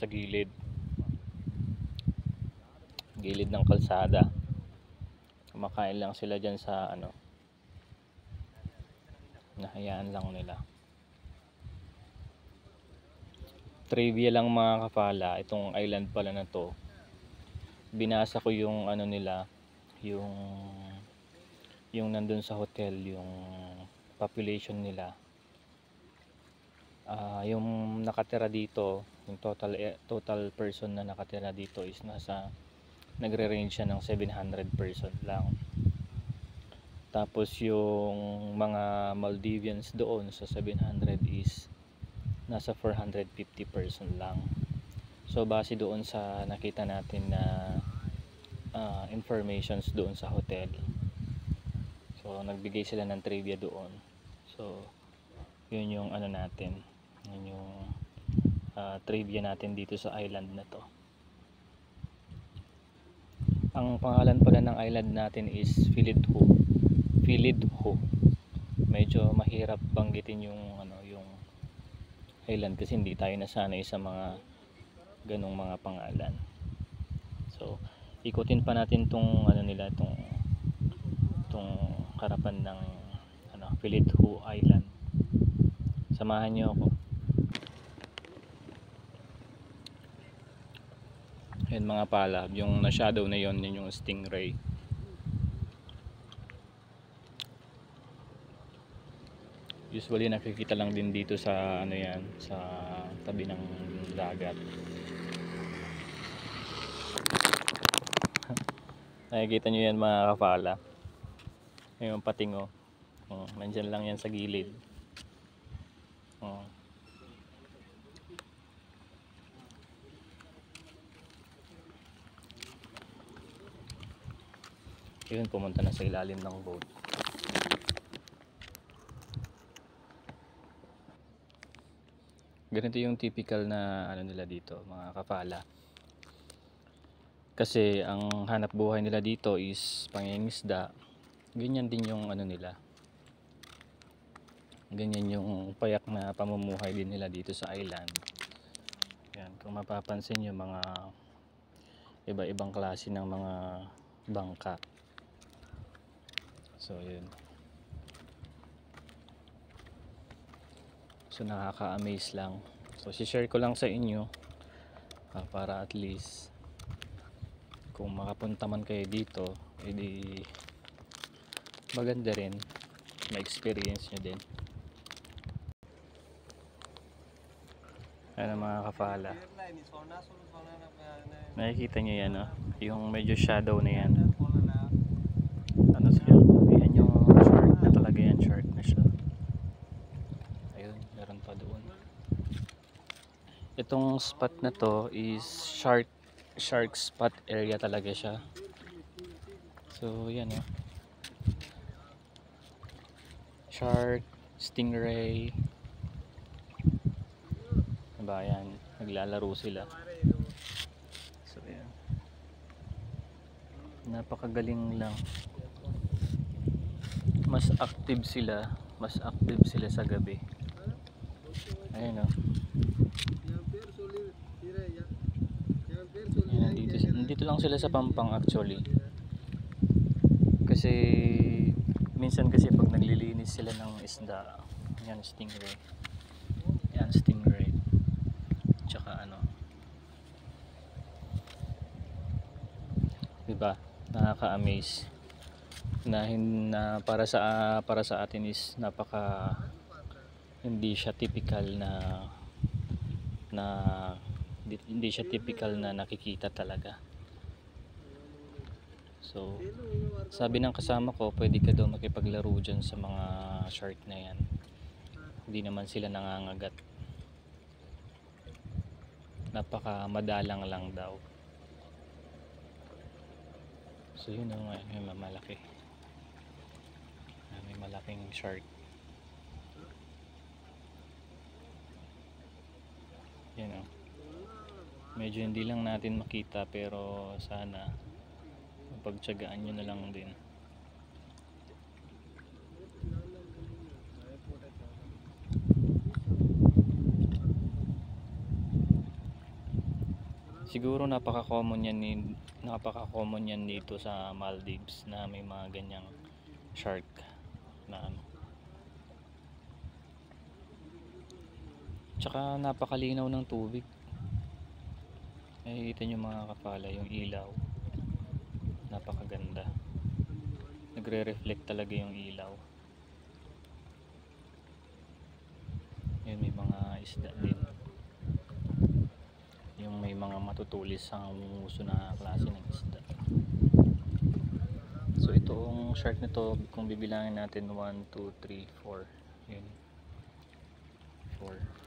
sa gilid ng kalsada. Kumakain lang sila dyan sa ano, nahayaan lang nila. Trivia lang mga kapala, itong island pala na to, binasa ko yung ano nila, yung nandun sa hotel, yung population nila. Yung nakatira dito, yung total person na nakatira dito is nagre-range siya ng 700 person lang. Tapos yung mga Maldivians doon sa 700 is nasa 450 person lang. So base doon sa nakita natin na informations doon sa hotel, so nagbigay sila ng trivia doon. So yun yung ano natin, yun yung trivia natin dito sa island na to. Ang pangalan pala ng island natin is Philidhoo. Medyo mahirap banggitin yung ano, yung island kasi hindi tayo nasanay sa mga ganong mga pangalan. So ikutin pa natin tong ano nila, tong harapan ng ano, Philidhoo Island. Samahan niyo ako. Yan mga pala, yung na shadow na yon, yun yung stingray. Usually nakikita lang din dito sa ano yan, sa tabi ng dagat. Nakikita nyo yan mga kapala, yung pating oh. Nandyan lang yan sa gilid. Yun, pumunta na sa ilalim ng boat. Ganito yung typical na ano nila dito mga kapala. Kasi ang hanap buhay nila dito is pangingisda. Ganyan din yung ano nila, ganyan yung payak na pamumuhay din nila dito sa island. Yan, kung mapapansin nyo, mga iba-ibang klase ng mga bangka. So yun, so nakaka-amaze lang. So share ko lang sa inyo para at least kung makapunta man kayo dito, edi maganda rin, ma-experience nyo din. Ano mga kapala, nakikita nyo yan, yung medyo shadow na yan, ano siya, yan yung shark na talaga yan, shark na siya. Ayun, meron pa doon. Itong spot na to is shark spot area talaga siya. So yan shark, stingray, diba yan, naglalaro sila. So yan, napakagaling lang. Mas active sila sa gabi. Ayun nandito lang sila sa Pampang actually. Kasi minsan kasi pag naglilinis sila ng isda, yan stingray. Tsaka diba, nakaka-amaze na para sa atin is napaka hindi siya typical na nakikita talaga. So sabi ng kasama ko, pwede ka daw makipaglaro dyan sa mga shark na yan, hindi naman sila nangangagat, napaka madalang lang daw. So yun may malaki, may malaking shark. Yan medyo hindi lang natin makita, pero sana pagtiyagaan nyo na lang din. Siguro napaka-common yan dito sa Maldives na may mga ganyang shark na ano. Tsaka napakalinaw ng tubig. Nakikita nyo mga kapala yung ilaw. Napakaganda. Nagre-reflect talaga yung ilaw. Yun, may mga isda din. Yung may mga matutulis ang umuso na klase ng isda. So itong shark nito, kung bibilangin natin 1, 2, 3, 4. Yun. 4.